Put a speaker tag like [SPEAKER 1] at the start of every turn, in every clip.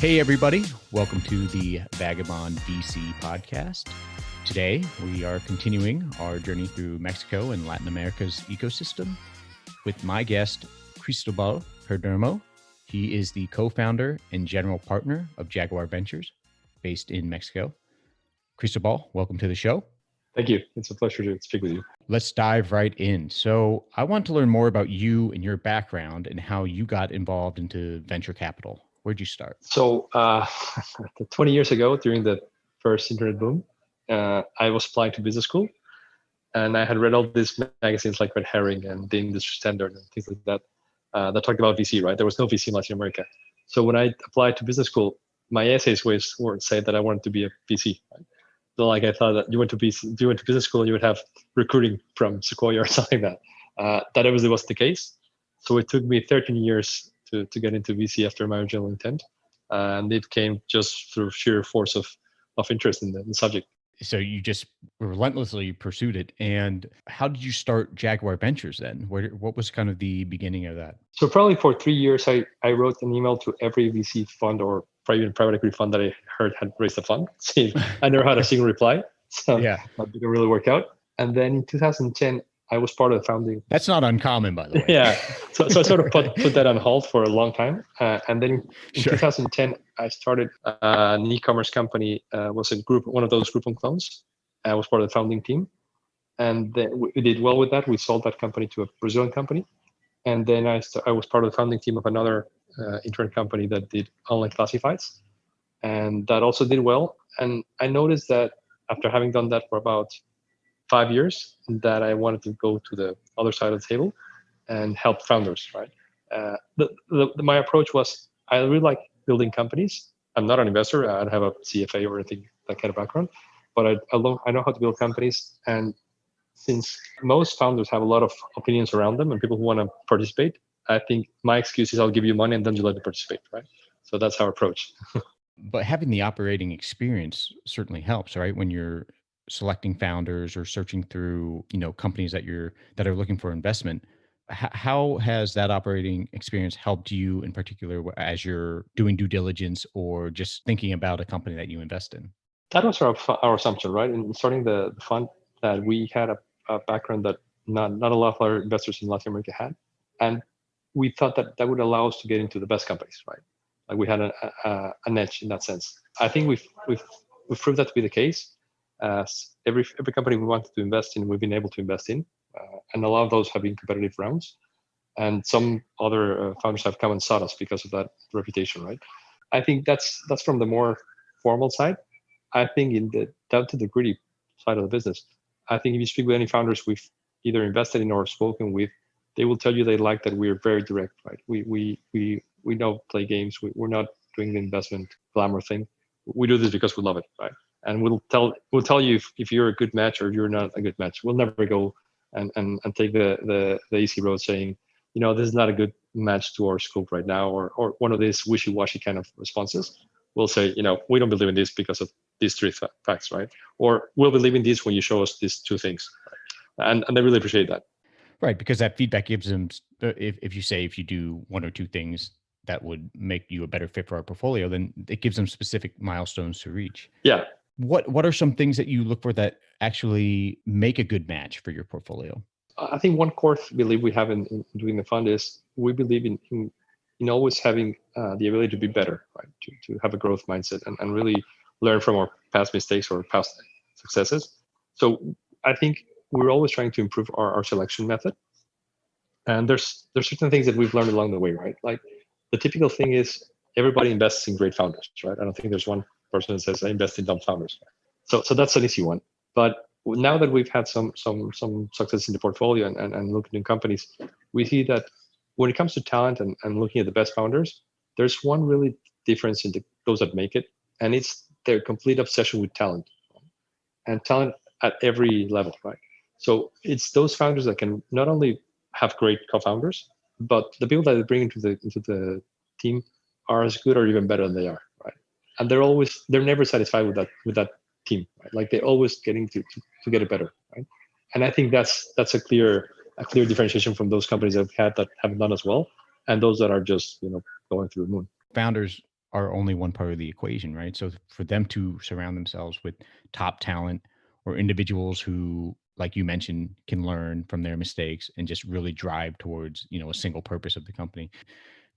[SPEAKER 1] Hey, everybody. Welcome to the Vagabond VC podcast. Today, we are continuing our journey through Mexico and Latin America's ecosystem with my guest, Cristobal Perdomo. He is the co-founder and general partner of Jaguar Ventures based in Mexico. Cristobal, welcome to the show.
[SPEAKER 2] Thank you. It's a pleasure to speak with you.
[SPEAKER 1] Let's dive right in. So I want to learn more about you and your background and how you got involved into venture capital. Where'd you start?
[SPEAKER 2] So 20 years ago, during the first internet boom, I was applying to business school, and I had read all these magazines like Red Herring and The Industry Standard and things like that that talked about VC, right? There was no VC in Latin America. So when I applied to business school, my essays were said that I wanted to be a VC. Right? So like I thought that you went to business school, you would have recruiting from Sequoia or something like that. That obviously was the case. So it took me 13 years to get into VC after my original intent. And it came just through sheer force of interest in the subject.
[SPEAKER 1] So you just relentlessly pursued it. And how did you start Jaguar Ventures then? What was kind of the beginning of that?
[SPEAKER 2] So probably for 3 years, I wrote an email to every VC fund or private equity fund that I heard had raised a fund. I never had a single reply. So
[SPEAKER 1] yeah,
[SPEAKER 2] that didn't really work out. And then in 2010, I was part of the founding.
[SPEAKER 1] That's not uncommon, by the way.
[SPEAKER 2] Yeah. So I sort of put that on hold for a long time. And then in 2010, I started an e-commerce company. Was one of those Groupon clones. I was part of the founding team. And then we did well with that. We sold that company to a Brazilian company. And then I was part of the founding team of another internet company that did online classifieds. And that also did well. And I noticed that after having done that for about 5 years, that I wanted to go to the other side of the table and help founders, right? My approach was, I really like building companies. I'm not an investor. I don't have a CFA or anything, that kind of background, but I know how to build companies. And since most founders have a lot of opinions around them and people who want to participate, I think my excuse is I'll give you money and then you let me participate, right? So that's our approach.
[SPEAKER 1] But having the operating experience certainly helps, right? When you're selecting founders or searching through, companies that are looking for investment. How has that operating experience helped you in particular as you're doing due diligence or just thinking about a company that you invest in?
[SPEAKER 2] That was our assumption, right? In starting the fund, that we had a background that not a lot of our investors in Latin America had, and we thought that would allow us to get into the best companies, right? Like we had an edge in that sense. I think we've proved that to be the case. Every company we wanted to invest in, we've been able to invest in, and a lot of those have been competitive rounds. And some other founders have come and sought us because of that reputation, right? I think that's from the more formal side. I think down to the gritty side of the business, I think if you speak with any founders we've either invested in or spoken with, they will tell you they like that we're very direct, right? We don't play games. We're not doing the investment glamour thing. We do this because we love it, right? And we'll tell you if you're a good match or you're not a good match. We'll never go and take the easy road saying, this is not a good match to our scope right now, or one of these wishy-washy kind of responses. We'll say, we don't believe in this because of these three facts, right? Or we'll believe in this when you show us these two things, right? And they really appreciate that.
[SPEAKER 1] Right, because that feedback gives them, if you do one or two things that would make you a better fit for our portfolio, then it gives them specific milestones to reach.
[SPEAKER 2] Yeah.
[SPEAKER 1] What are some things that you look for that actually make a good match for your portfolio?
[SPEAKER 2] I think one core belief we have in doing the fund is we believe in always having the ability to be better, right? To have a growth mindset and really learn from our past mistakes or past successes. So I think we're always trying to improve our selection method. And there's certain things that we've learned along the way, right? Like the typical thing is everybody invests in great founders, right? I don't think there's one person that says I invest in dumb founders. So that's an easy one. But now that we've had some success in the portfolio and looking at companies, we see that when it comes to talent and looking at the best founders, there's one really difference in those that make it, and it's their complete obsession with talent, and talent at every level, right? So it's those founders that can not only have great co-founders, but the people that they bring into the team are as good or even better than they are, right? And they're never satisfied with that team, right? Like they're always getting to get it better, right? And I think that's a clear differentiation from those companies that haven't done as well, and those that are just going through the moon.
[SPEAKER 1] Founders are only one part of the equation, right? So for them to surround themselves with top talent or individuals who, like you mentioned, can learn from their mistakes and just really drive towards, a single purpose of the company.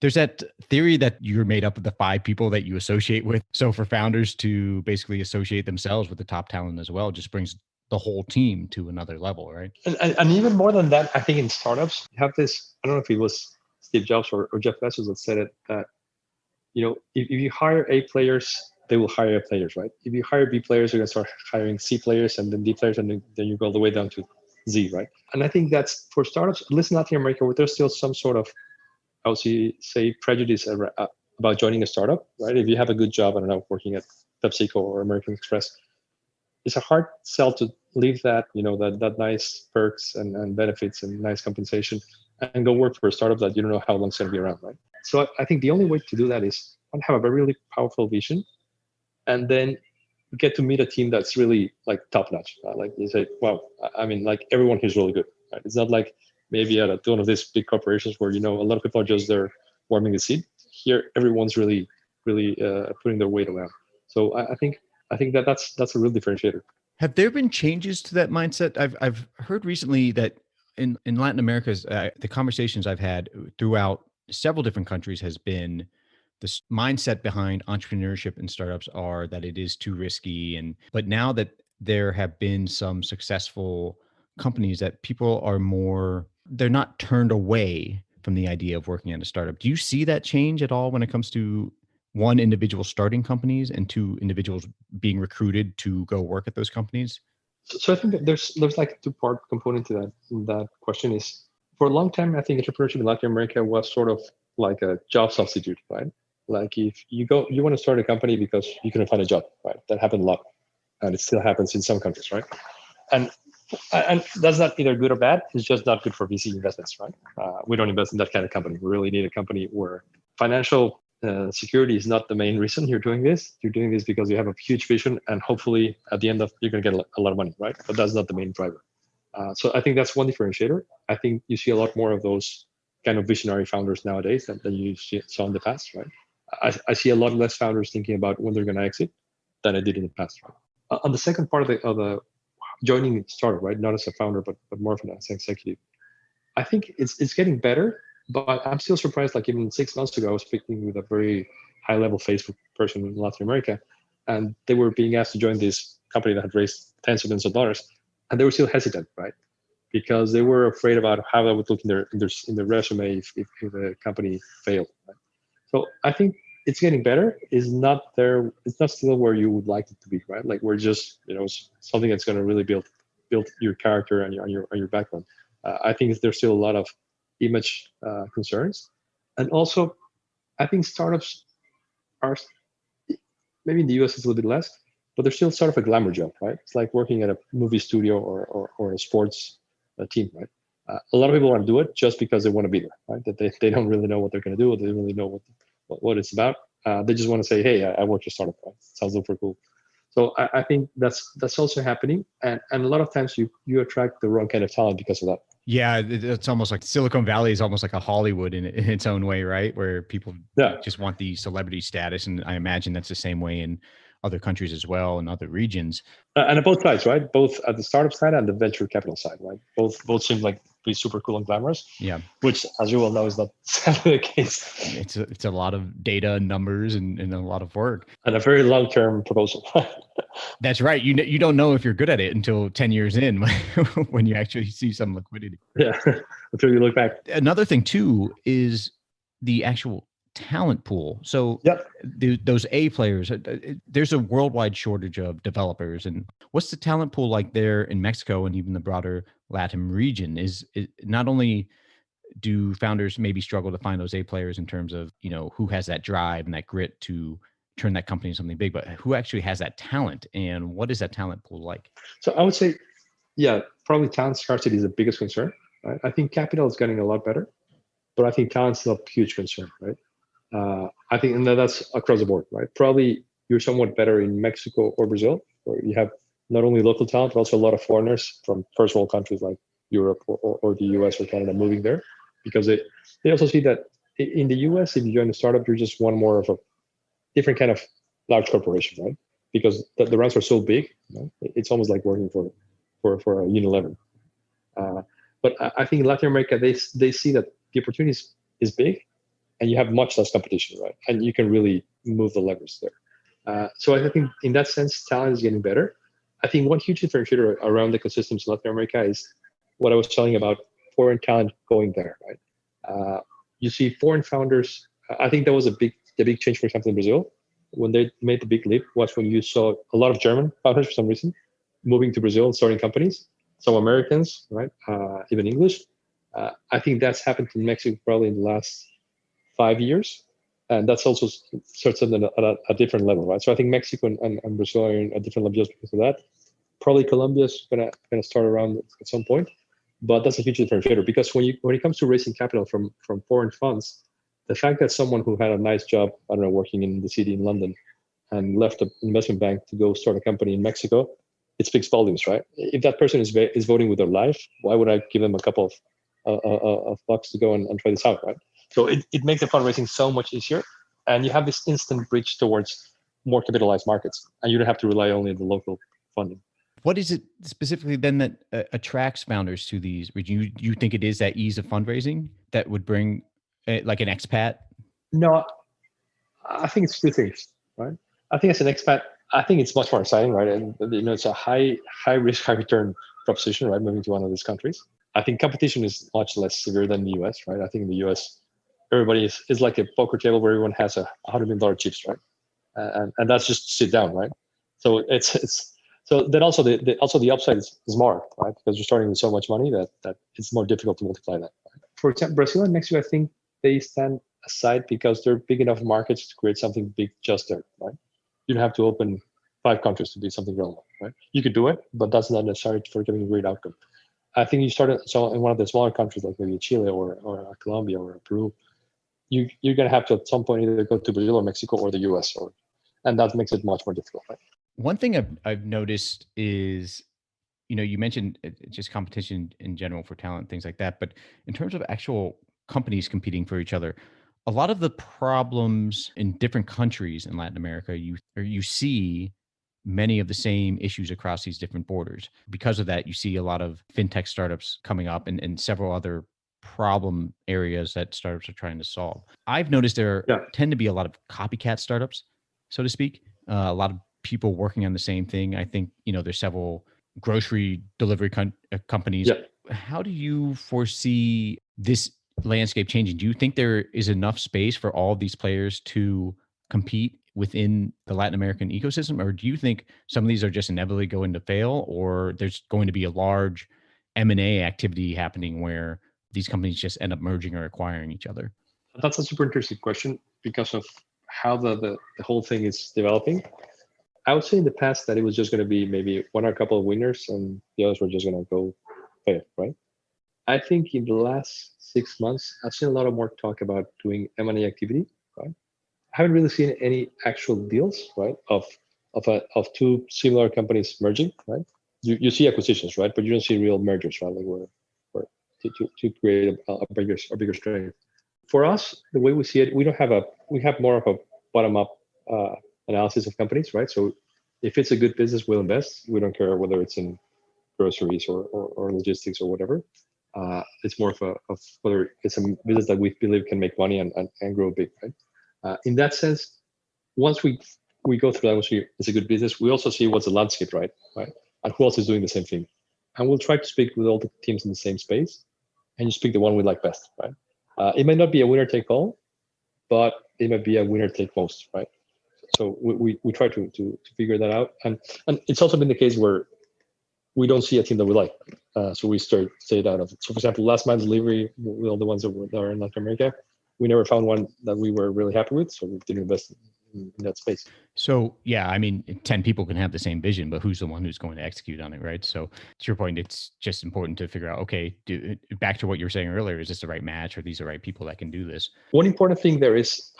[SPEAKER 1] There's that theory that you're made up of the 5 people that you associate with. So for founders to basically associate themselves with the top talent as well just brings the whole team to another level, right?
[SPEAKER 2] And even more than that, I think in startups, you have this, I don't know if it was Steve Jobs or Jeff Bezos that said it, that, if you hire A players, they will hire A players, right? If you hire B players, you're going to start hiring C players and then D players, and then you go all the way down to Z, right? And I think that's for startups, at least in Latin America, where there's still some sort of, I would say prejudice about joining a startup, right? If you have a good job, I don't know, working at PepsiCo or American Express, it's a hard sell to leave that, that nice perks and benefits and nice compensation and go work for a startup that you don't know how long it's going to be around, right? So I think the only way to do that is have a very really powerful vision, and then get to meet a team that's really like top notch. Like you say, wow, I mean, like everyone here's really good. Right? It's not like maybe at one of these big corporations where a lot of people are just there warming the seat. Here, everyone's really putting their weight around. So I think that's a real differentiator.
[SPEAKER 1] Have there been changes to that mindset? I've heard recently that in Latin America's the conversations I've had throughout several different countries has been this mindset behind entrepreneurship and startups are that it is too risky, but now that there have been some successful companies that people are they're not turned away from the idea of working at a startup. Do you see that change at all when it comes to one individual starting companies and 2 individuals being recruited to go work at those companies?
[SPEAKER 2] So I think that there's like a 2-part component to that question. Is for a long time, I think entrepreneurship in Latin America was sort of like a job substitute, right? Like if you want to start a company because you couldn't find a job, right? That happened a lot, and it still happens in some countries, right? And that's not either good or bad. It's just not good for VC investments, right? We don't invest in that kind of company. We really need a company where financial security is not the main reason you're doing this. You're doing this because you have a huge vision, and hopefully at the end of you're going to get a lot of money, right? But that's not the main driver. So I think that's one differentiator. I think you see a lot more of those kind of visionary founders nowadays than you saw in the past, right? I see a lot less founders thinking about when they're going to exit than I did in the past, right? On the second part of the joining startup, right? Not as a founder, but more of an executive. I think it's getting better, but I'm still surprised. Like even 6 months ago, I was speaking with a very high-level Facebook person in Latin America, and they were being asked to join this company that had raised tens of millions of dollars, and they were still hesitant, right? Because they were afraid about how that would look in their resume if the company failed. Right? So I think it's getting better. It's not there. It's not still where you would like it to be, right? Like we're just something that's going to really build your character and your background. I think there's still a lot of image concerns, and also I think startups are maybe in the US it's a little bit less, but they're still sort of a glamour job, right? It's like working at a movie studio or a sports team, right? A lot of people want to do it just because they want to be there, right? That they don't really know what they're going to do, or they don't really know what it's about. They just want to say, hey, I work for a startup, right? Sounds super cool. So I think that's also happening, and a lot of times you attract the wrong kind of talent because of that.
[SPEAKER 1] Yeah, it's almost like Silicon Valley is almost like a Hollywood in its own way, right? Where people just want the celebrity status, and I imagine that's the same way in other countries as well, and other regions.
[SPEAKER 2] And at both sides, right? Both at the startup side and the venture capital side, right? Both seem like be super cool and glamorous.
[SPEAKER 1] Yeah,
[SPEAKER 2] which, as you well know, is not the case.
[SPEAKER 1] It's a lot of data and numbers and a lot of work
[SPEAKER 2] and a very long-term proposal.
[SPEAKER 1] That's right. You don't know if you're good at it until 10 years in when you actually see some liquidity.
[SPEAKER 2] Yeah, until you look back.
[SPEAKER 1] Another thing too is the actual talent pool. So those A players, there's a worldwide shortage of developers. And what's the talent pool like there in Mexico and even the broader LATAM region? Is not only do founders maybe struggle to find those A players in terms of, who has that drive and that grit to turn that company into something big, but who actually has that talent and what is that talent pool like?
[SPEAKER 2] So I would say, probably talent scarcity is the biggest concern. Right? I think capital is getting a lot better, but I think talent's still a huge concern, right? I think, and that's across the board, right? Probably you're somewhat better in Mexico or Brazil, where you have not only local talent, but also a lot of foreigners from first world countries like Europe or the US or Canada moving there, because they also see that in the US, if you join a startup, you're just one more of different kind of large corporation, right? Because the rounds are so big, it's almost like working for a Unilever. But I think in Latin America, they see that the opportunity is big, and you have much less competition, right? And you can really move the levers there. So I think in that sense, talent is getting better. I think one huge differentiator around the ecosystems in Latin America is what I was telling about foreign talent going there, right? You see foreign founders. I think that was the big change, for example, in Brazil, when they made the big leap, was when you saw a lot of German founders for some reason moving to Brazil and starting companies. Some Americans, right? Even English. I think that's happened in Mexico probably in the last 5 years, and that's also certainly at a different level, right? So I think Mexico and Brazil are in a different level just because of that. Probably Colombia is gonna start around at some point, but that's a huge differentiator because when it comes to raising capital from foreign funds, the fact that someone who had a nice job, I don't know, working in the city in London, and left an investment bank to go start a company in Mexico, it speaks volumes, right? If that person is voting with their life, why would I give them a couple of bucks to go and try this out, right? So it makes the fundraising so much easier, and you have this instant bridge towards more capitalized markets, and you don't have to rely only on the local funding.
[SPEAKER 1] What is it specifically then that attracts founders to these? Would you think it is that ease of fundraising that would bring like an expat?
[SPEAKER 2] No, I think it's two things, right? I think as an expat, I think it's much more exciting, right? And it's a high risk, high return proposition, right? Moving to one of these countries. I think competition is much less severe than the US, right? I think in the US, everybody is like a poker table where everyone has $100 million chips, right? And that's just sit down, right? So it's so then also the upside is more, right? Because you're starting with so much money that it's more difficult to multiply that. Right? For example, Brazil and Mexico, I think they stand aside because they're big enough markets to create something big just there, right? You don't have to open 5 countries to be something relevant, right? You could do it, but that's not necessary for getting a great outcome. I think you started so in one of the smaller countries like maybe Chile or Colombia or Peru, you're gonna have to at some point either go to Brazil or Mexico or the US, and that makes it much more difficult. Right?
[SPEAKER 1] One thing I've noticed is, you mentioned just competition in general for talent, things like that, but in terms of actual companies competing for each other, a lot of the problems in different countries in Latin America, you see many of the same issues across these different borders. Because of that, you see a lot of fintech startups coming up and several other problem areas that startups are trying to solve. I've noticed there tend to be a lot of copycat startups, so to speak. A lot of people working on the same thing. I think, there's several grocery delivery companies.
[SPEAKER 2] Yeah.
[SPEAKER 1] How do you foresee this landscape changing? Do you think there is enough space for all of these players to compete within the Latin American ecosystem? Or do you think some of these are just inevitably going to fail, or there's going to be a large M&A activity happening where these companies just end up merging or acquiring each other?
[SPEAKER 2] That's a super interesting question because of how the whole thing is developing. I would say in the past that it was just going to be maybe one or a couple of winners and the others were just going to go fail, right? I think in the last 6 months, I've seen a lot of more talk about doing M&A activity, right? I haven't really seen any actual deals, right, of two similar companies merging, right? You see acquisitions, right, but you don't see real mergers, right? Like where to create a bigger strength. For us, the way we see it, we have more of a bottom-up analysis of companies, right? So if it's a good business, we'll invest. We don't care whether it's in groceries or logistics or whatever. It's more of whether it's a business that we believe can make money and grow big, right? In that sense, once we go through that, once it's a good business, we also see what's the landscape, right? And who else is doing the same thing. And we'll try to speak with all the teams in the same space, and you speak the one we like best, right? It might not be a winner take all, but it might be a winner take most, right? So we try to figure that out, and it's also been the case where we don't see a team that we like, so we stay out of it. So for example, last mile delivery, with all the ones that are in Latin America, we never found one that we were really happy with, so we didn't invest in that space.
[SPEAKER 1] So yeah, I mean, 10 people can have the same vision, but who's the one who's going to execute on it, right? So to your point, it's just important to figure out, okay, back to what you were saying earlier, is this the right match? Are these the right people that can do this?
[SPEAKER 2] One important thing there is,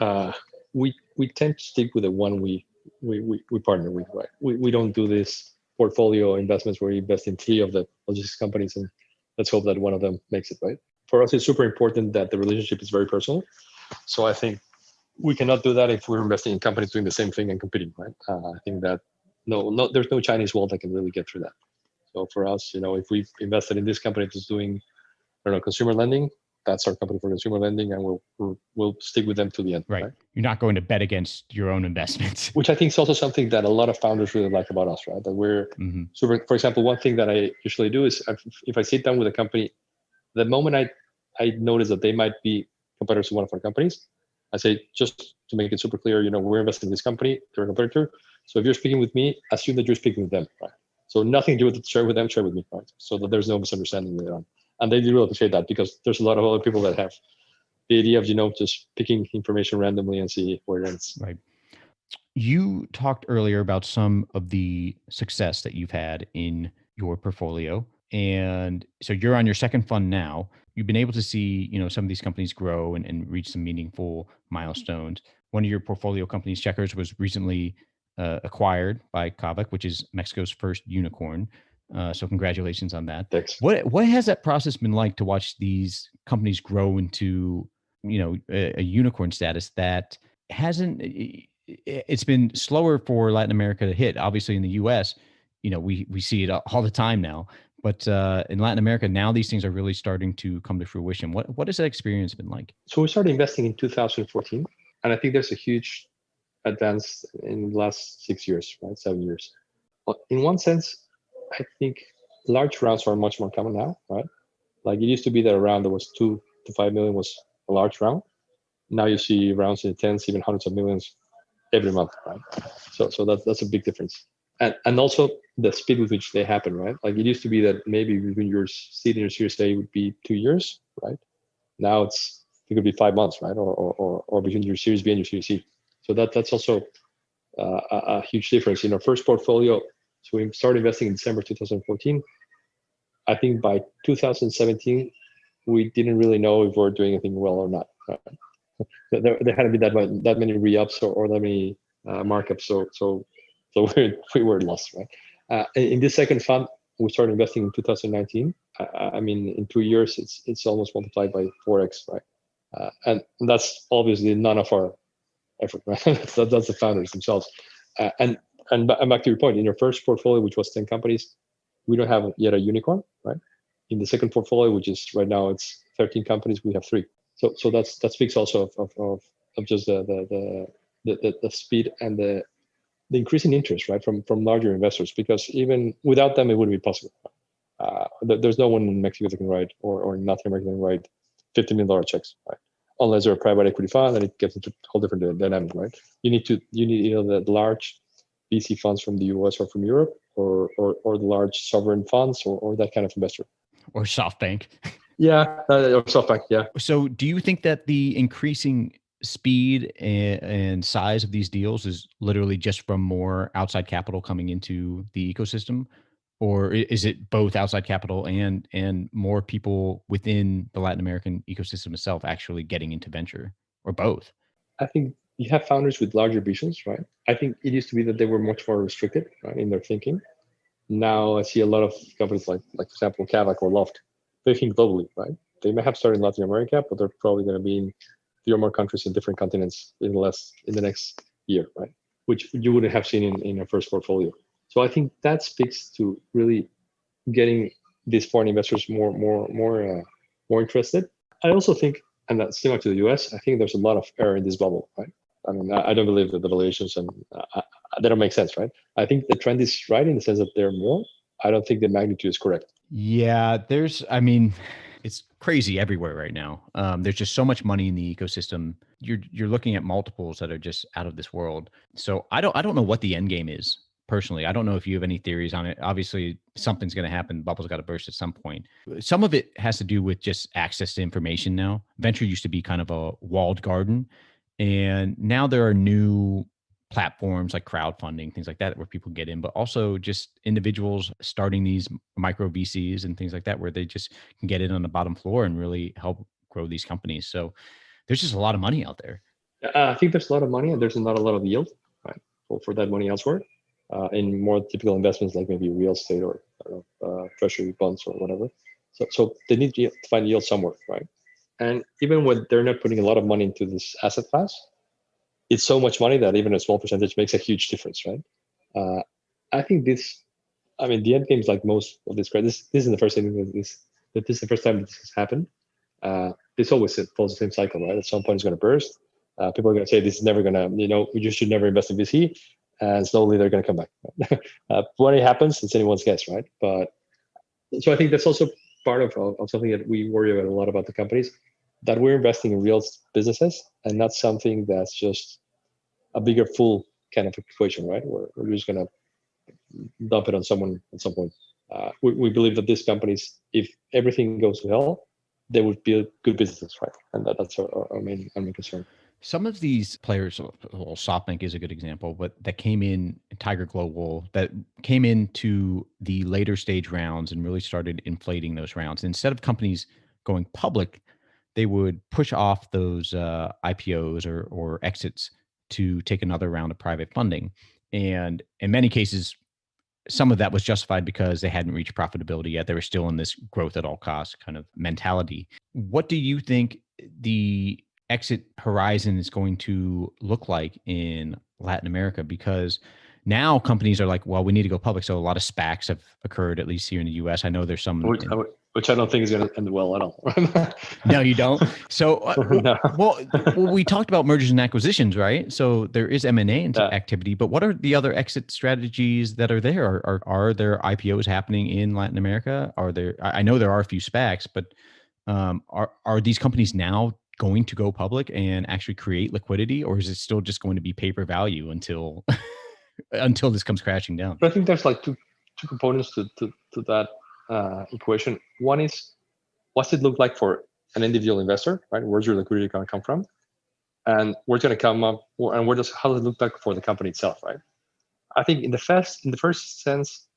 [SPEAKER 2] we tend to stick with the one we partner with, right? We don't do this portfolio investments where we invest in 3 of the logistics companies and let's hope that one of them makes it, right? For us, it's super important that the relationship is very personal. So I think we cannot do that if we're investing in companies doing the same thing and competing, right? I think that no, there's no Chinese wall that can really get through that. So for us, if we've invested in this company that's doing, I don't know, consumer lending, that's our company for consumer lending, and we'll stick with them to the end.
[SPEAKER 1] Right. You're not going to bet against your own investments.
[SPEAKER 2] Which I think is also something that a lot of founders really like about us, right? That we're super. For example, one thing that I usually do is if I sit down with a company, the moment I notice that they might be competitors to one of our companies, I say, just to make it super clear, we're investing in this company, they're a competitor. So if you're speaking with me, assume that you're speaking with them, right? So nothing to do with share with them, share with me, right? So that there's no misunderstanding later on. And they do really appreciate that, because there's a lot of other people that have the idea of, just picking information randomly and see where it ends.
[SPEAKER 1] Right. You talked earlier about some of the success that you've had in your portfolio. And so you're on your second fund now. You've been able to see, some of these companies grow and reach some meaningful milestones. One of your portfolio companies, Checkers, was recently acquired by Kavak, which is Mexico's first unicorn. So congratulations on that.
[SPEAKER 2] Thanks.
[SPEAKER 1] What has that process been like to watch these companies grow into, a unicorn status that hasn't? It's been slower for Latin America to hit. Obviously, in the U.S., we see it all the time now. But in Latin America, now these things are really starting to come to fruition. What has that experience been like?
[SPEAKER 2] So we started investing in 2014, and I think there's a huge advance in the last 6 years, right? 7 years. In one sense, I think large rounds are much more common now, right? Like it used to be that a round that was 2 to 5 million was a large round. Now you see rounds in the tens, even hundreds of millions every month, right? So that's a big difference. And also the speed with which they happen, right? Like it used to be that maybe between your seed and your Series A would be 2 years, right? Now it could be 5 months, right? Or between your Series B and your Series C. So that's also a huge difference. In our first portfolio, so we started investing in December 2014. I think by 2017, we didn't really know if we were doing anything well or not. Right? There hadn't been that many re-ups or that many markups. So we were lost, right? In this second fund, we started investing in 2019. I mean, in 2 years, it's almost multiplied by 4x, right? And that's obviously none of our effort, right? that's the founders themselves. And back to your point, in your first portfolio, which was 10 companies, we don't have yet a unicorn, right? In the second portfolio, which is right now it's 13 companies, we have 3. So that speaks also of just the speed and the increasing interest, right, from larger investors, because even without them, it wouldn't be possible. There's no one in Mexico that can write or in Latin America that can write $50 million checks, right? Unless they're a private equity fund, and it gets into a whole different dynamic, right? You need the large VC funds from the US or from Europe, or the large sovereign funds, or that kind of investor.
[SPEAKER 1] Or SoftBank.
[SPEAKER 2] Yeah, or SoftBank, yeah.
[SPEAKER 1] So do you think that the increasing speed and size of these deals is literally just from more outside capital coming into the ecosystem? Or is it both outside capital and more people within the Latin American ecosystem itself actually getting into venture, or both?
[SPEAKER 2] I think you have founders with larger visions, right? I think it used to be that they were much more restricted, right, in their thinking. Now I see a lot of companies like for example, Kavak or Loft, they think globally, right? They may have started in Latin America, but they're probably going to be in 3 or more countries in different continents in the next year, right? Which you wouldn't have seen in your first portfolio. So I think that speaks to really getting these foreign investors more interested. I also think, and that's similar to the US, I think there's a lot of air in this bubble, right? I mean, I don't believe that the valuations and they don't make sense, right? I think the trend is right in the sense that there are more. I don't think the magnitude is correct.
[SPEAKER 1] Yeah, it's crazy everywhere right now. There's just so much money in the ecosystem. You're looking at multiples that are just out of this world. So I don't know what the end game is personally. I don't know if you have any theories on it. Obviously, something's going to happen. Bubble's got to burst at some point. Some of it has to do with just access to information now. Venture used to be kind of a walled garden, and now there are new platforms like crowdfunding, things like that, where people get in, but also just individuals starting these micro VCs and things like that, where they just can get in on the bottom floor and really help grow these companies. So there's just a lot of money out there.
[SPEAKER 2] I think there's a lot of money and there's not a lot of yield, right, for that money elsewhere. In more typical investments like maybe real estate or treasury bonds or whatever. So they need to find yield somewhere, right? And even when they're not putting a lot of money into this asset class, it's so much money that even a small percentage makes a huge difference, right? I think the end game is like most of this credit. This is the first thing that this is the first time that this has happened. This always follows the same cycle, right? At some point, it's going to burst. People are going to say this is never going to, you should never invest in VC, and slowly they're going to come back. When it happens, it's anyone's guess, right? But so I think that's also part of something that we worry about a lot about the companies, that we're investing in real businesses and not something that's just a bigger fool kind of equation, right? We're just going to dump it on someone at some point. We believe that these companies, if everything goes to hell, they would be good businesses, right? And that's our main concern.
[SPEAKER 1] Some of these players, well, SoftBank is a good example, but that came in, Tiger Global, that came into the later stage rounds and really started inflating those rounds. Instead of companies going public, they would push off those IPOs or exits to take another round of private funding. And in many cases, some of that was justified because they hadn't reached profitability yet. They were still in this growth at all costs kind of mentality. What do you think the exit horizon is going to look like in Latin America? Because now companies are like, well, we need to go public. So a lot of SPACs have occurred, at least here in the US. I know there's some.
[SPEAKER 2] Which I don't think is going to end well at all.
[SPEAKER 1] No, you don't. So,
[SPEAKER 2] No.
[SPEAKER 1] well, we talked about mergers and acquisitions, right? So there is M&A activity, but what are the other exit strategies that are there? Are there IPOs happening in Latin America? I know there are a few SPACs, but are these companies now going to go public and actually create liquidity, or is it still just going to be paper value until until this comes crashing down?
[SPEAKER 2] But I think there's like two components to that equation. One is, what's it look like for an individual investor, right? Where's your liquidity going to come from, and where's going to come up, and how does it look like for the company itself, right? I think in the first sense,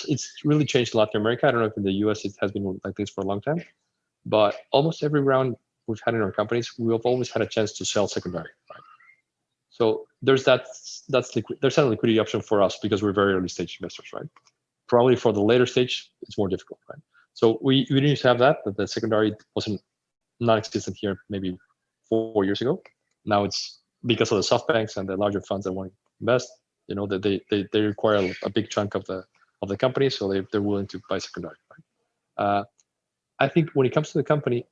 [SPEAKER 2] it's really changed in Latin America. I don't know if in the US it has been like this for a long time, but almost every round we've had in our companies, we've always had a chance to sell secondary, right? So there's there's a liquidity option for us because we're very early stage investors, right? Probably for the later stage, it's more difficult, right? So we didn't used to have that, but the secondary wasn't non-existent here maybe 4 years ago. Now it's because of the soft banks and the larger funds that want to invest, that they require a big chunk of the company, so they're willing to buy secondary, right? I think when it comes to the company,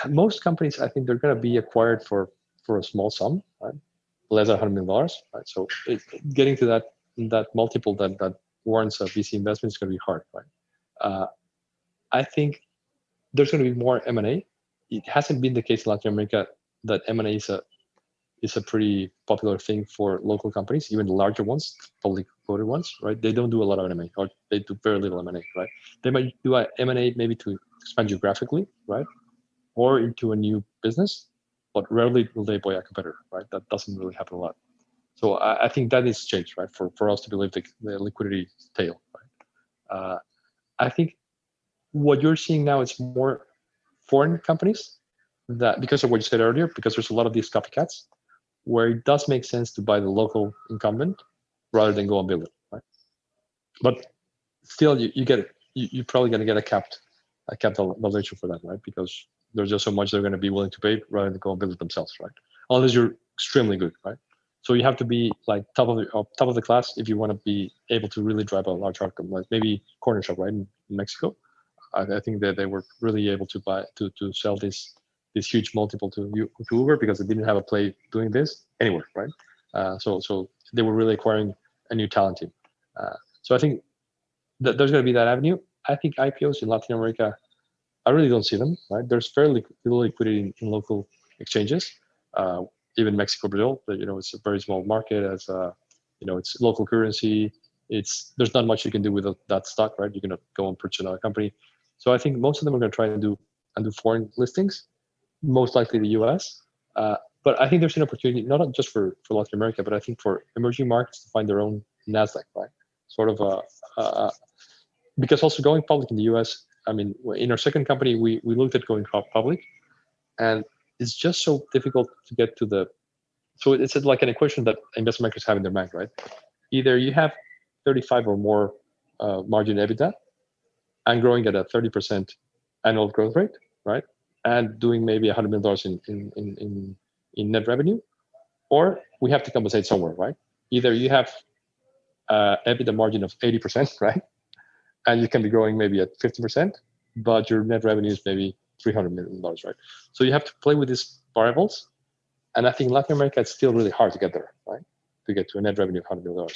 [SPEAKER 2] most companies, I think they're going to be acquired for a small sum, right? Less than $100 million, right? So getting to that multiple that warrants a VC investment is going to be hard, right? I think there's going to be more M&A. It hasn't been the case in Latin America that M&A is a pretty popular thing for local companies, even the larger ones, public quoted ones, right? They don't do a lot of M&A, or they do very little M&A, right? They might do a M&A maybe to expand geographically, right? Or into a new business, but rarely will they buy a competitor, right? That doesn't really happen a lot. So I think that is changed, right? For us to believe the liquidity tail, right? I think what you're seeing now is more foreign companies that, because of what you said earlier, because there's a lot of these copycats, where it does make sense to buy the local incumbent rather than go and build it, right? But still, you get it. You're probably going to get a capped valuation for that, right? Because there's just so much they're going to be willing to pay rather than go and build it themselves, right? Unless you're extremely good, right? So you have to be like top of the class if you want to be able to really drive a large outcome, like maybe Corner Shop, right, in Mexico. I think that they were really able to sell this huge multiple to Uber because they didn't have a play doing this anywhere, right? So they were really acquiring a new talent team. So I think that there's going to be that avenue. I think IPOs in Latin America, I really don't see them, right? There's fairly little liquidity in local exchanges. Even Mexico, Brazil, it's a very small market. As it's local currency. There's not much you can do with that stock, right? You're going to go and purchase another company. So I think most of them are going to try and do foreign listings, most likely the US. But I think there's an opportunity, not just for Latin America, but I think for emerging markets to find their own NASDAQ, right? Sort of because also going public in the US, I mean, in our second company, we looked at going public, and it's just so difficult to get to so it's like an equation that investment bankers have in their mind, right? Either you have 35 or more margin EBITDA and growing at a 30% annual growth rate, right? And doing maybe $100 million in net revenue, or we have to compensate somewhere, right? Either you have EBITDA margin of 80%, right? And you can be growing maybe at 50%, but your net revenue is maybe $300 million, right? So you have to play with these variables. And I think Latin America, it's still really hard to get there, right? To get to a net revenue of $100 million.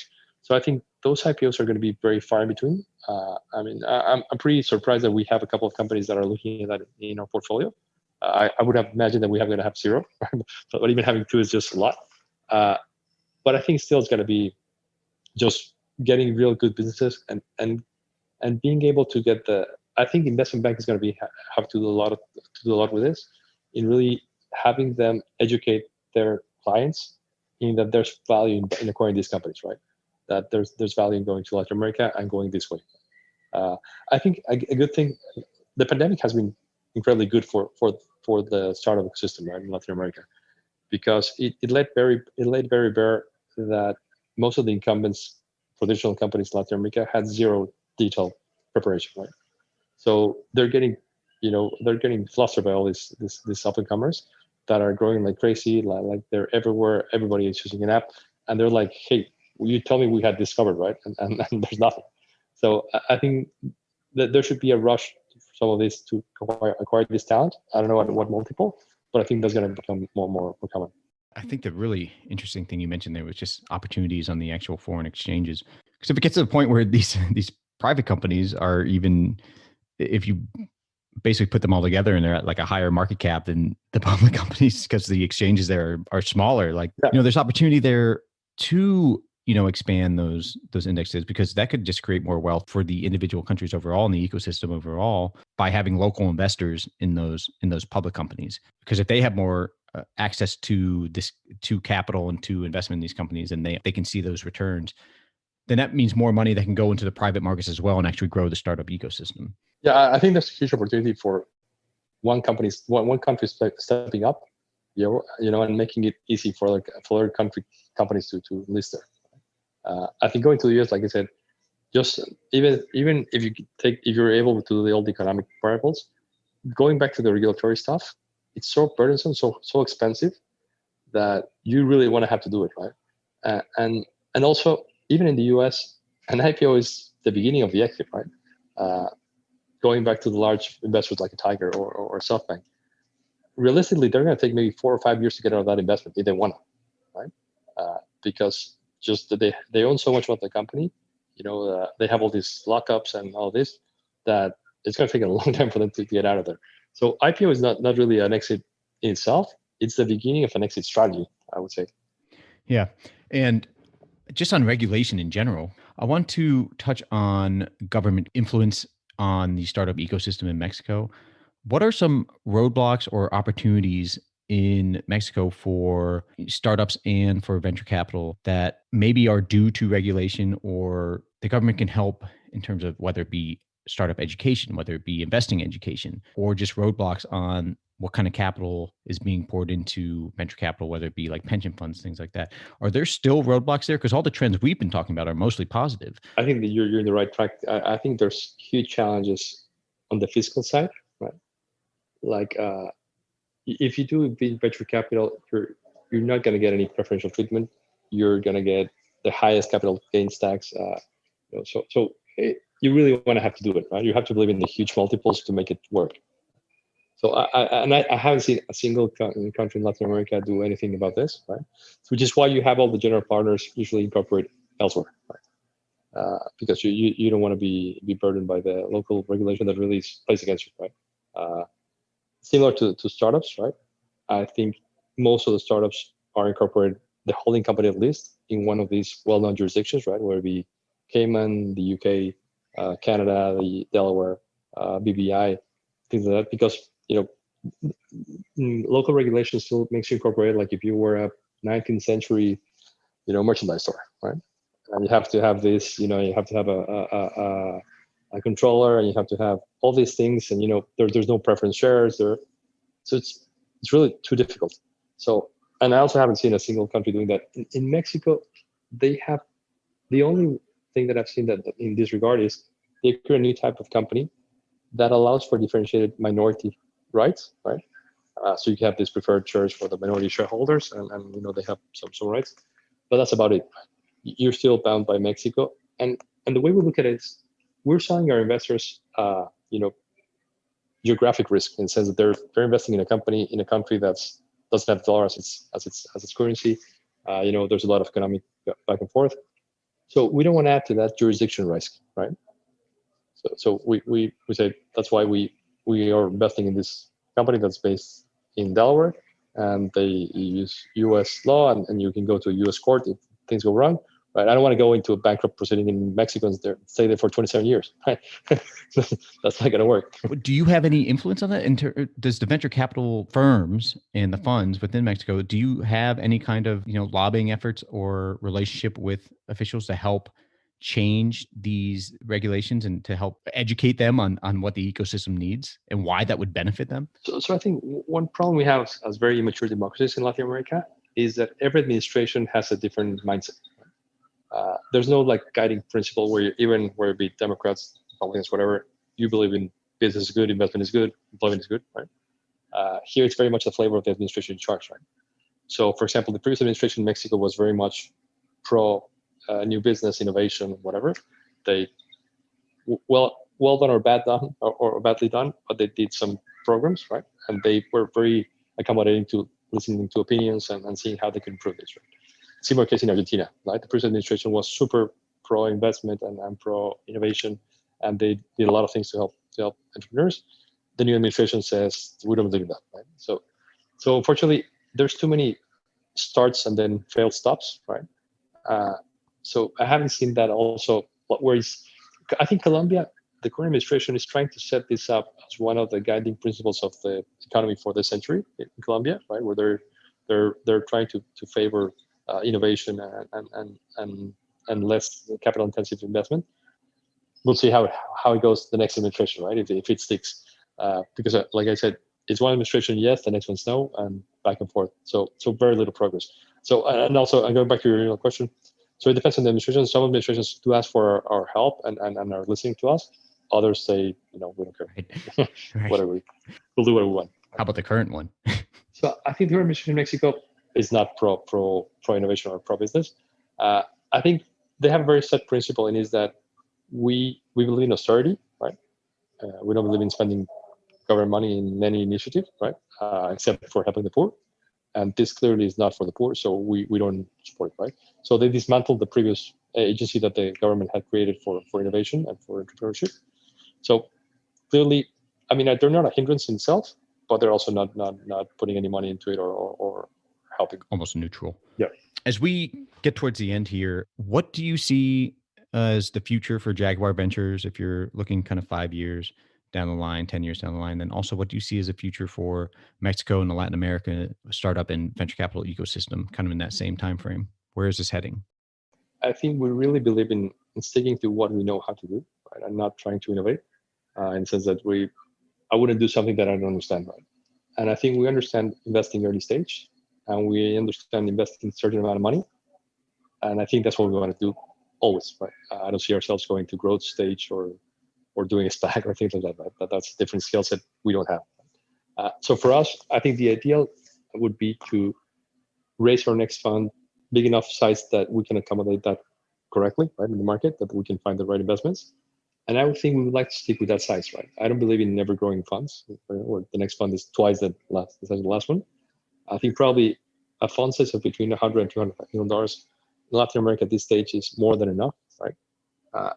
[SPEAKER 2] So I think those IPOs are going to be very far in between. I'm pretty surprised that we have a couple of companies that are looking at that in our portfolio. I would have imagined that we are going to have zero, but even having two is just a lot. But I think still it's going to be just getting real good businesses and being able to get I think investment bank is going to be have to do a lot with this, in really having them educate their clients in that there's value in acquiring these companies, right? That there's value in going to Latin America and going this way. I think a good thing, the pandemic has been incredibly good for the startup ecosystem, right, in Latin America, because it laid very bare that most of the incumbents, traditional companies in Latin America, had zero digital preparation, right? So they're getting flustered by all these up and comers that are growing like crazy, like they're everywhere. Everybody is using an app, and they're like, "Hey, you tell me we had discovered, right?" And there's nothing. So I think that there should be a rush for some of this to acquire this talent. I don't know at what multiple, but I think that's going to become more common.
[SPEAKER 1] I think the really interesting thing you mentioned there was just opportunities on the actual foreign exchanges. Because if it gets to the point where these private companies are even, if you basically put them all together and they're at like a higher market cap than the public companies because the exchanges there are smaller, like, there's opportunity there to, expand those indexes, because that could just create more wealth for the individual countries overall and the ecosystem overall by having local investors in those public companies. Because if they have more access to capital and to investment in these companies, and they can see those returns, then that means more money that can go into the private markets as well and actually grow the startup ecosystem.
[SPEAKER 2] Yeah, I think there's a huge opportunity for one country stepping up, and making it easy for other companies to list there. I think going to the US, like I said, just even if you're able to do all the economic variables, going back to the regulatory stuff, it's so burdensome, so expensive that you really want to have to do it, right? And also, even in the US, an IPO is the beginning of the exit, right? Going back to the large investors like a Tiger or SoftBank, realistically, they're going to take maybe 4 or 5 years to get out of that investment if they want to, right? Because just they own so much of the company, they have all these lockups and all this, that it's going to take a long time for them to get out of there. So IPO is not really an exit in itself. It's the beginning of an exit strategy, I would say.
[SPEAKER 1] Yeah. And just on regulation in general, I want to touch on government influence on the startup ecosystem in Mexico. What are some roadblocks or opportunities in Mexico for startups and for venture capital that maybe are due to regulation, or the government can help in terms of whether it be startup education, whether it be investing education, or just roadblocks on what kind of capital is being poured into venture capital, whether it be like pension funds, things like that? Are there still roadblocks there? Because all the trends we've been talking about are mostly positive.
[SPEAKER 2] I think that you're in the right track. I think there's huge challenges on the fiscal side, right? Like if you do venture capital, you're not going to get any preferential treatment. You're going to get the highest capital gains tax. You really want to have to do it, right? You have to believe in the huge multiples to make it work. So I haven't seen a single country in Latin America do anything about this, right? Which is why you have all the general partners usually incorporate elsewhere, right? Because you don't want to be burdened by the local regulation that really plays against you, right? Similar to startups, right? I think most of the startups are incorporated, the holding company at least, in one of these well-known jurisdictions, right? Where it be Cayman, the UK, Canada, the Delaware, BVI, things like that. Because local regulation still makes you incorporate, like if you were a 19th century, merchandise store, right? And you have to have this, you have to have a controller, and you have to have all these things, and there's no preference shares there, so it's really too difficult. So, and I also haven't seen a single country doing that. In Mexico, they have, the only thing that I've seen that in this regard is they create a new type of company that allows for differentiated minority rights, right? So you have these preferred shares for the minority shareholders, and they have some rights, but that's about it. You're still bound by Mexico, and the way we look at it is we're selling our investors, geographic risk, in the sense that they're investing in a company in a country that's doesn't have dollar as its currency. There's a lot of economic back and forth, so we don't want to add to that jurisdiction risk, right? So we say that's why we are investing in this company that's based in Delaware, and they use U.S. law, and you can go to a U.S. court if things go wrong. Right? I don't want to go into a bankrupt proceeding in Mexico and stay there for 27 years. Right? That's not going to work.
[SPEAKER 1] Do you have any influence on that? Does the venture capital firms and the funds within Mexico, do you have any kind of lobbying efforts or relationship with officials to help change these regulations and to help educate them on what the ecosystem needs and why that would benefit them?
[SPEAKER 2] So I think one problem we have as very immature democracies in Latin America is that every administration has a different mindset. There's no guiding principle where where it be Democrats, Republicans, whatever, you believe in business is good, investment is good, employment is good, right? Here it's very much the flavor of the administration in charge, right? So for example, the previous administration in Mexico was very much pro new business, innovation, whatever. They well done or bad done or badly done, but they did some programs, right? And they were very accommodating to listening to opinions and seeing how they could improve this, right? Similar case in Argentina, right? The previous administration was super pro investment and pro innovation, and they did a lot of things to help entrepreneurs. The new administration says we don't believe in that, right? So unfortunately, there's too many starts and then failed stops, right? So I haven't seen that also. Whereas I think Colombia, the current administration is trying to set this up as one of the guiding principles of the economy for this century in Colombia, right? Where they're trying to favor innovation and less capital intensive investment. We'll see how it goes the next administration, right? If it sticks, because like I said, it's one administration yes, the next one's no, and back and forth. So very little progress. So and also, I'm going back to your original question. So it depends on the administration. Some administrations do ask for our help and are listening to us. Others say, we don't care. Right. Whatever, we'll do what we want.
[SPEAKER 1] How about the current one?
[SPEAKER 2] So I think the administration in Mexico is not pro innovation or pro business. I think they have a very set principle, and is that we believe in austerity, right? We don't believe in spending government money in any initiative, right? Except for helping the poor. And this clearly is not for the poor, so we don't support it, right? So they dismantled the previous agency that the government had created for innovation and for entrepreneurship. So clearly, I mean, they're not a hindrance in itself, but they're also not putting any money into it or helping.
[SPEAKER 1] Almost neutral.
[SPEAKER 2] Yeah.
[SPEAKER 1] As we get towards the end here, what do you see as the future for Jaguar Ventures if you're looking kind of 5 years down the line, 10 years down the line? Then also, what do you see as a future for Mexico and the Latin America startup and venture capital ecosystem kind of in that same time frame? Where is this heading?
[SPEAKER 2] I think we really believe in sticking to what we know how to do, right? And not trying to innovate in the sense that I wouldn't do something that I don't understand, right? And I think we understand investing early stage, and we understand investing a certain amount of money. And I think that's what we want to do always, right? I don't see ourselves going to growth stage or doing a stack or things like that, right? That's a different skill set we don't have. So for us, I think the ideal would be to raise our next fund big enough size that we can accommodate that correctly, right, in the market, that we can find the right investments. And I would think we would like to stick with that size, right? I don't believe in never growing funds, or the next fund is twice the last one. I think probably a fund size of between $100 and $200 million in Latin America at this stage is more than enough, right?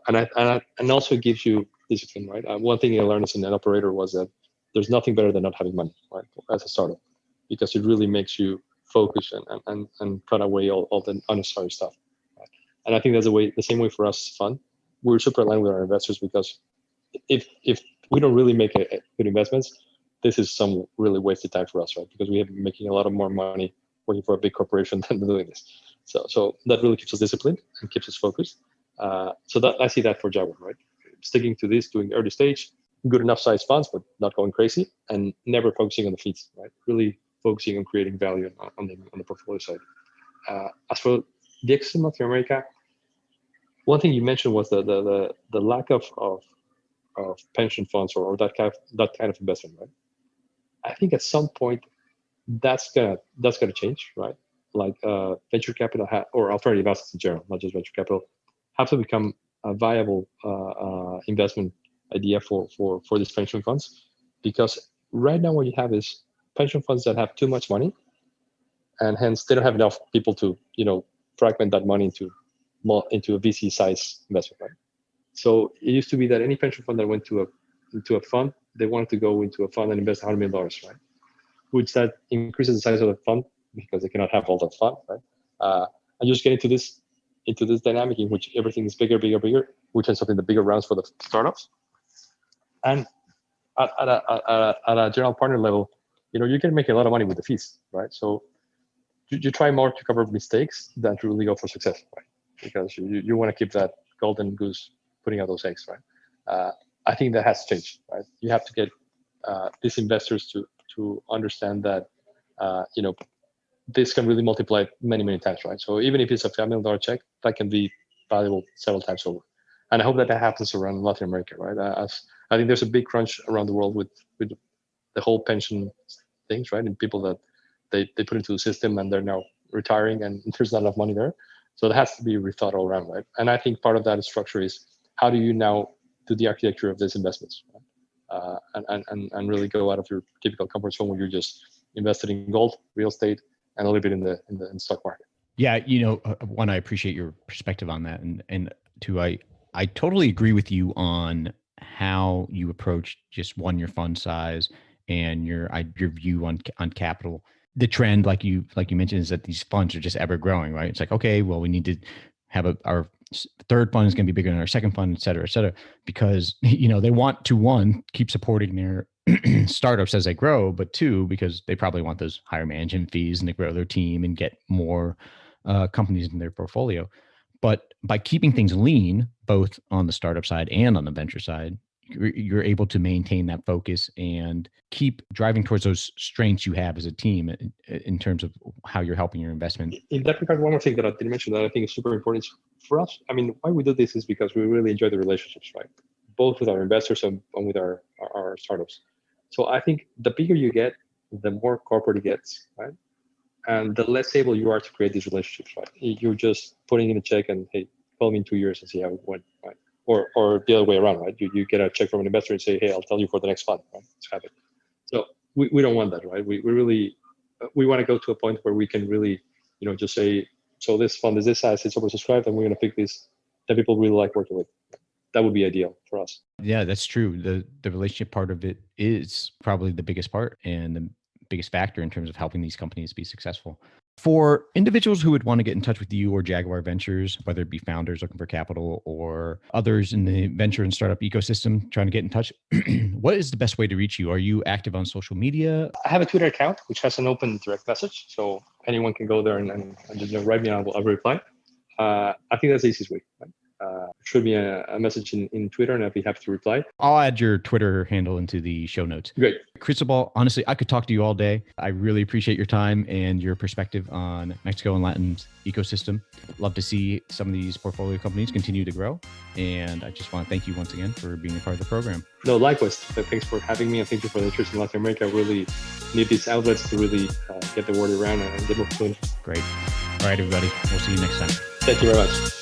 [SPEAKER 2] And also gives you discipline, right? One thing I learned as an operator was that there's nothing better than not having money, right, as a startup, because it really makes you focus and cut away all the unnecessary stuff. Right? And I think that's the same way for us fund. We're super aligned with our investors, because if we don't really make good investments, this is some really wasted time for us, right? Because we have been making a lot of more money working for a big corporation than doing this. So that really keeps us disciplined and keeps us focused. So that I see that for Jaguar, right? Sticking to this, doing early stage, good enough size funds, but not going crazy, and never focusing on the fees, right? Really focusing on creating value on the portfolio side. As for the ecosystem of Latin America, one thing you mentioned was the lack of pension funds or that kind of investment, right? I think at some point that's gonna change, right? Like venture capital or alternative assets in general, not just venture capital, have to become a viable investment idea for these pension funds, because right now what you have is pension funds that have too much money, and hence they don't have enough people to fragment that money into a VC size investment, right? So it used to be that any pension fund that went into a fund, they wanted to go into a fund and invest $100 million, right? Which that increases the size of the fund because they cannot have all that fund, right? And just get into this dynamic in which everything is bigger, which ends up in the bigger rounds for the startups. And at a general partner level, you can make a lot of money with the fees, right? So you try more to cover mistakes than to really go for success, right? Because you want to keep that golden goose putting out those eggs, right? I think that has changed, right? You have to get these investors to understand that this can really multiply many times, right? So even if it's a $5 million check, that can be valuable several times over. And I hope that happens around Latin America, right? As I think there's a big crunch around the world with the whole pension things, right? And people that they put into the system and they're now retiring and there's not enough money there. So it has to be rethought all around, right? And I think part of that structure is how do you now do the architecture of these investments, right? And really go out of your typical comfort zone where you're just invested in gold, real estate, and a little bit in the stock market.
[SPEAKER 1] Yeah, one, I appreciate your perspective on that, and two, I totally agree with you on how you approach just your fund size and your view on capital. The trend, like you mentioned, is that these funds are just ever growing, right? It's like, okay, well, we need to have our third fund is going to be bigger than our second fund, et cetera, because they want to, one, keep supporting their startups as they grow, but two, because they probably want those higher management fees and to grow their team and get more companies in their portfolio. But by keeping things lean, both on the startup side and on the venture side, you're able to maintain that focus and keep driving towards those strengths you have as a team in terms of how you're helping your investment.
[SPEAKER 2] In that regard, one more thing that I didn't mention that I think is super important is for us. I mean, why we do this is because we really enjoy the relationships, right? Both with our investors and with our startups. So I think the bigger you get, the more corporate it gets, right? And the less able you are to create these relationships, right? You're just putting in a check and, hey, call me in 2 years and see how it went, right? Or the other way around, right? You get a check from an investor and say, hey, I'll tell you for the next fund, right? Let's have it. So we don't want that, right? We want to go to a point where we can really, just say, so this fund is this size, it's oversubscribed, and we're going to pick these that people really like working with. That would be ideal for us.
[SPEAKER 1] Yeah, that's true. The relationship part of it is probably the biggest part and the biggest factor in terms of helping these companies be successful. For individuals who would want to get in touch with you or Jaguar Ventures, whether it be founders looking for capital or others in the venture and startup ecosystem trying to get in touch, what is the best way to reach you? Are you active on social media?
[SPEAKER 2] I have a Twitter account, which has an open direct message. So anyone can go there and just write me and I'll reply. I think that's the easiest way. Right? Shoot me a message in Twitter and I'll be happy to reply.
[SPEAKER 1] I'll add your Twitter handle into the show notes.
[SPEAKER 2] Great.
[SPEAKER 1] Cristobal, honestly, I could talk to you all day. I really appreciate your time and your perspective on Mexico and Latin's ecosystem. Love to see some of these portfolio companies continue to grow. And I just want to thank you once again for being a part of the program.
[SPEAKER 2] No, likewise. Thanks for having me and thank you for the interest in Latin America. I really need these outlets to really get the word around and get more fluent.
[SPEAKER 1] Great. All right, everybody. We'll see you next time.
[SPEAKER 2] Thank you very much.